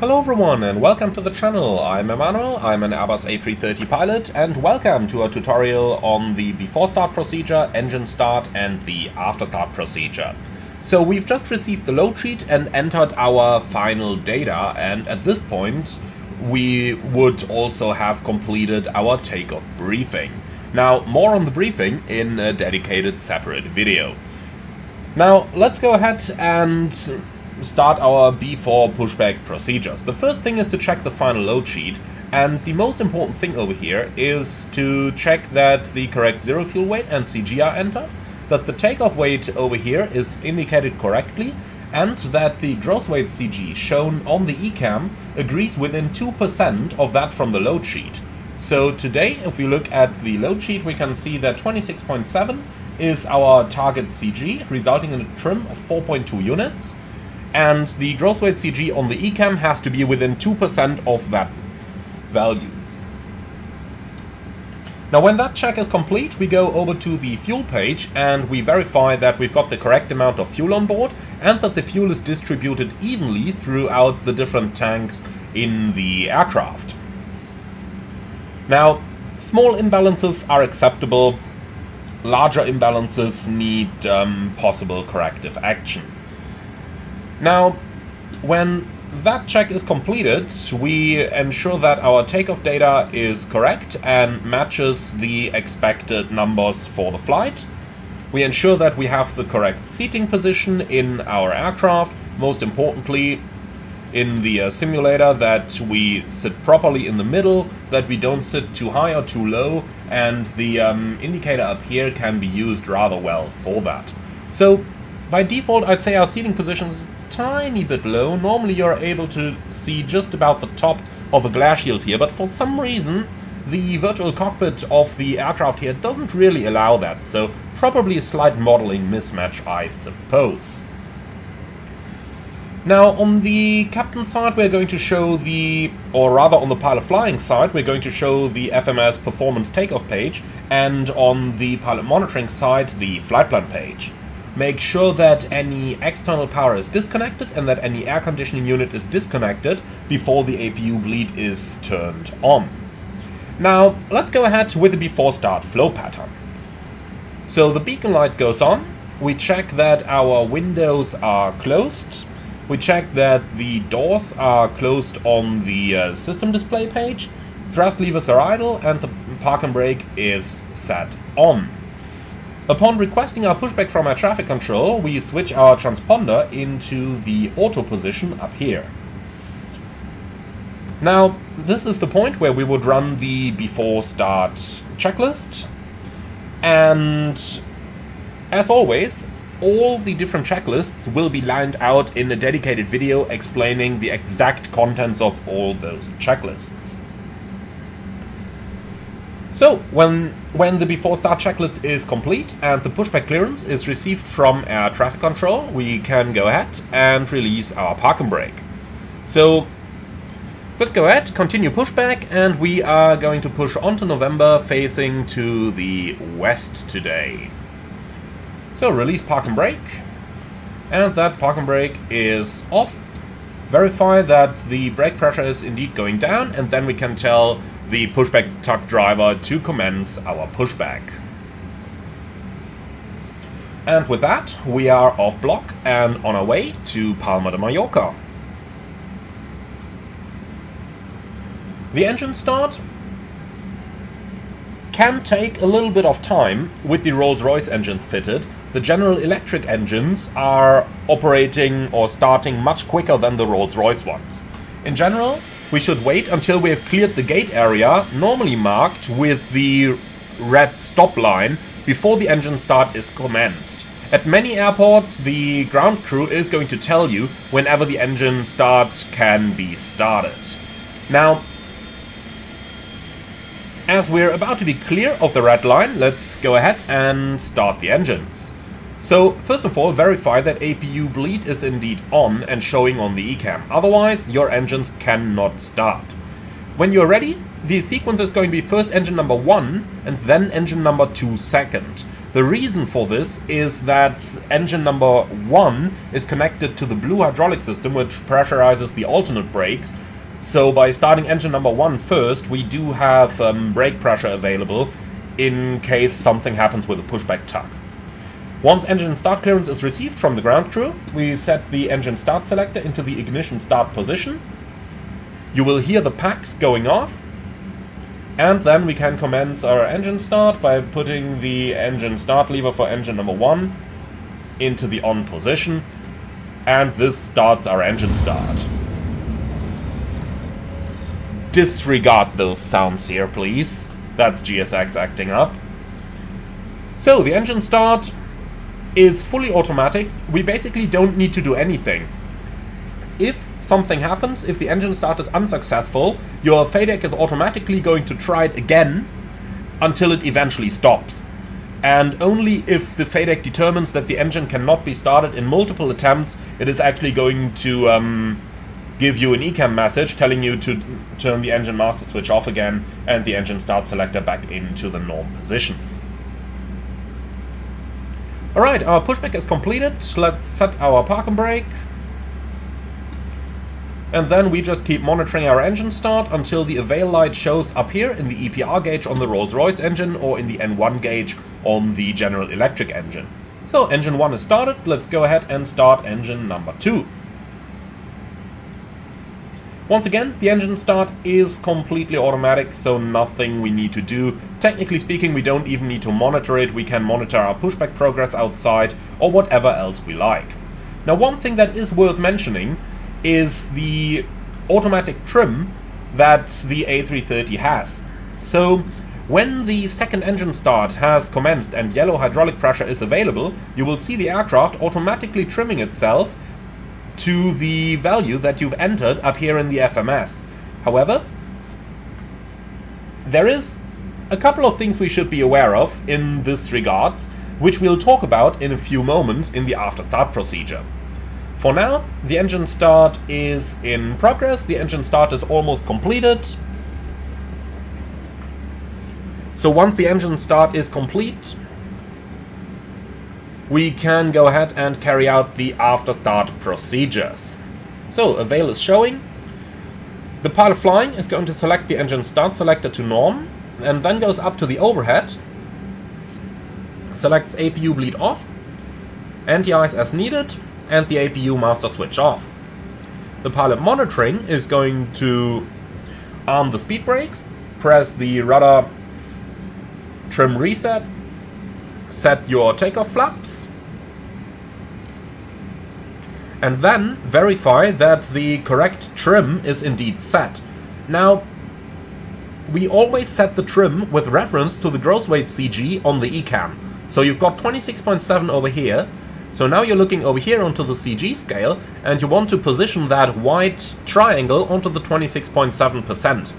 Hello everyone and welcome to the channel. I'm Emmanuel, I'm an Airbus A330 pilot, and welcome to a tutorial on the before start procedure, engine start and the after start procedure. So we've just received the load sheet and entered our final data, and at this point we would also have completed our takeoff briefing. Now, more on the briefing in a dedicated separate video. Now let's go ahead and start our B4 pushback procedures. The first thing is to check the final load sheet, and the most important thing over here is to check that the correct zero fuel weight and CG are entered, that the takeoff weight over here is indicated correctly, and that the gross weight CG shown on the ECAM agrees within 2% of that from the load sheet. So today, if we look at the load sheet, we can see that 26.7 is our target CG, resulting in a trim of 4.2 units. And the gross weight CG on the ECAM has to be within 2% of that value. Now when that check is complete, we go over to the fuel page and we verify that we've got the correct amount of fuel on board and that the fuel is distributed evenly throughout the different tanks in the aircraft. Now, small imbalances are acceptable, larger imbalances need possible corrective action. Now, when that check is completed, we ensure that our takeoff data is correct and matches the expected numbers for the flight. We ensure that we have the correct seating position in our aircraft, most importantly in the simulator, that we sit properly in the middle, that we don't sit too high or too low, and the indicator up here can be used rather well for that. So by default, I'd say our seating position is tiny bit low. Normally you're able to see just about the top of the glare shield here, but for some reason the virtual cockpit of the aircraft here doesn't really allow that, so probably a slight modeling mismatch, I suppose. Now on the captain side we're going to show or rather on the pilot flying side we're going to show the FMS performance takeoff page, and on the pilot monitoring side the flight plan page. Make sure that any external power is disconnected and that any air conditioning unit is disconnected before the APU bleed is turned on. Now let's go ahead with the before start flow pattern. So the beacon light goes on, we check that our windows are closed, we check that the doors are closed on the system display page, thrust levers are idle, and the park and brake is set on. Upon requesting our pushback from air traffic control, we switch our transponder into the auto position up here. Now, this is the point where we would run the before start checklist, and as always, all the different checklists will be lined out in a dedicated video explaining the exact contents of all those checklists. So, when the before start checklist is complete and the pushback clearance is received from air traffic control, we can go ahead and release our park and brake. So, let's go ahead, continue pushback, and we are going to push on to November facing to the west today. So, release park and brake, and that park and brake is off. Verify that the brake pressure is indeed going down, and then we can tell the pushback tug driver to commence our pushback. And with that, we are off block and on our way to Palma de Mallorca. The engine start can take a little bit of time with the Rolls-Royce engines fitted. The General Electric engines are operating or starting much quicker than the Rolls-Royce ones. In general, we should wait until we have cleared the gate area, normally marked with the red stop line, before the engine start is commenced. At many airports, the ground crew is going to tell you whenever the engine start can be started. Now, as we're about to be clear of the red line, let's go ahead and start the engines. So, first of all, verify that APU bleed is indeed on and showing on the ECAM, otherwise your engines cannot start. When you're ready, the sequence is going to be first engine number 1 and then engine number 2 second. The reason for this is that engine number 1 is connected to the blue hydraulic system, which pressurizes the alternate brakes. So by starting engine number 1 first, we do have brake pressure available in case something happens with a pushback tug. Once engine start clearance is received from the ground crew, we set the engine start selector into the ignition start position. You will hear the packs going off, and then we can commence our engine start by putting the engine start lever for engine number 1 into the on position, and this starts our engine start. Disregard those sounds here, please. That's GSX acting up. So the engine start is fully automatic. We basically don't need to do anything. If something happens, if the engine start is unsuccessful, your FADEC is automatically going to try it again until it eventually stops. And only if the FADEC determines that the engine cannot be started in multiple attempts, it is actually going to give you an ECAM message telling you to turn the engine master switch off again and the engine start selector back into the norm position. Alright, our pushback is completed. Let's set our park and brake. And then we just keep monitoring our engine start until the avail light shows up here in the EPR gauge on the Rolls-Royce engine or in the N1 gauge on the General Electric engine. So engine 1 is started. Let's go ahead and start engine number 2. Once again, the engine start is completely automatic, so nothing we need to do. Technically speaking, we don't even need to monitor it. We can monitor our pushback progress outside or whatever else we like. Now, one thing that is worth mentioning is the automatic trim that the A330 has. So when the second engine start has commenced and yellow hydraulic pressure is available, you will see the aircraft automatically trimming itself to the value that you've entered up here in the FMS. However, there is a couple of things we should be aware of in this regard, which we'll talk about in a few moments in the after start procedure. For now, the engine start is in progress. The engine start is almost completed. So once the engine start is complete, we can go ahead and carry out the after start procedures. So avail is showing. The pilot flying is going to select the engine start selector to norm and then goes up to the overhead, selects APU bleed off, anti-ice as needed, and the APU master switch off. The pilot monitoring is going to arm the speed brakes, press the rudder trim reset, set your takeoff flaps, and then verify that the correct trim is indeed set. Now, we always set the trim with reference to the gross weight CG on the ECAM. So you've got 26.7 over here. So now you're looking over here onto the CG scale, and you want to position that white triangle onto the 26.7%.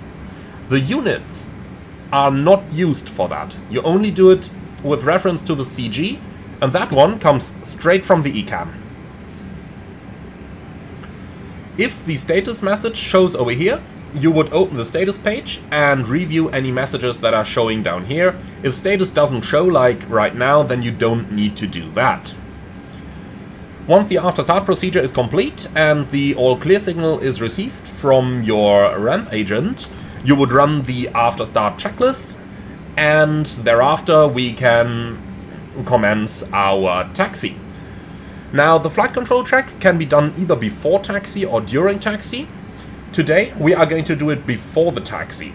The units are not used for that. You only do it with reference to the CG, and that one comes straight from the ECAM. If the status message shows over here, you would open the status page and review any messages that are showing down here. If status doesn't show, like right now, then you don't need to do that. Once the after start procedure is complete and the all clear signal is received from your ramp agent, you would run the after start checklist, and thereafter we can commence our taxi. Now, the flight control check can be done either before taxi or during taxi. Today we are going to do it before the taxi,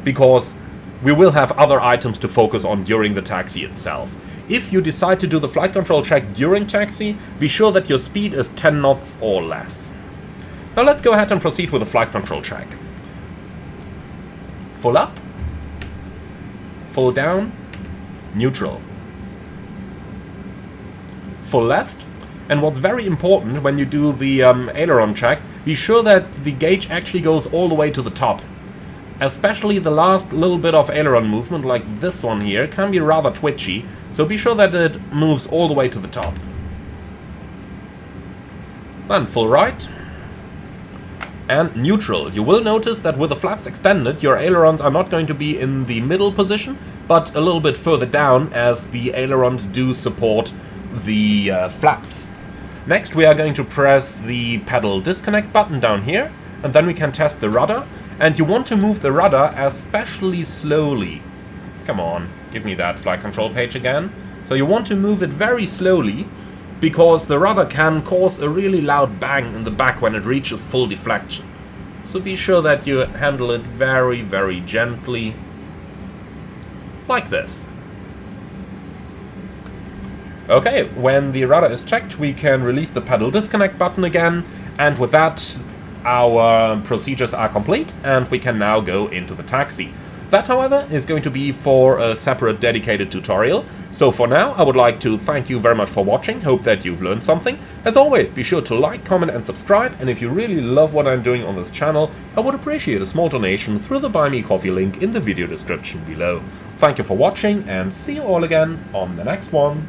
because we will have other items to focus on during the taxi itself. If you decide to do the flight control check during taxi, be sure that your speed is 10 knots or less. Now let's go ahead and proceed with the flight control check. Full up, full down, neutral, full left, and what's very important when you do the aileron check, be sure that the gauge actually goes all the way to the top. Especially the last little bit of aileron movement, like this one here, can be rather twitchy, so be sure that it moves all the way to the top. Then full right, and neutral. You will notice that with the flaps extended, your ailerons are not going to be in the middle position, but a little bit further down as the ailerons do support the flaps. Next we are going to press the pedal disconnect button down here, and then we can test the rudder, and you want to move the rudder especially slowly. Come on, give me that flight control page again. So you want to move it very slowly, because the rudder can cause a really loud bang in the back when it reaches full deflection. So be sure that you handle it very, very gently, like this. Okay, when the rudder is checked, we can release the pedal disconnect button again, and with that our procedures are complete and we can now go into the taxi. That, however, is going to be for a separate dedicated tutorial. So for now, I would like to thank you very much for watching, hope that you've learned something. As always, be sure to like, comment and subscribe, and if you really love what I'm doing on this channel, I would appreciate a small donation through the Buy Me Coffee link in the video description below. Thank you for watching, and see you all again on the next one.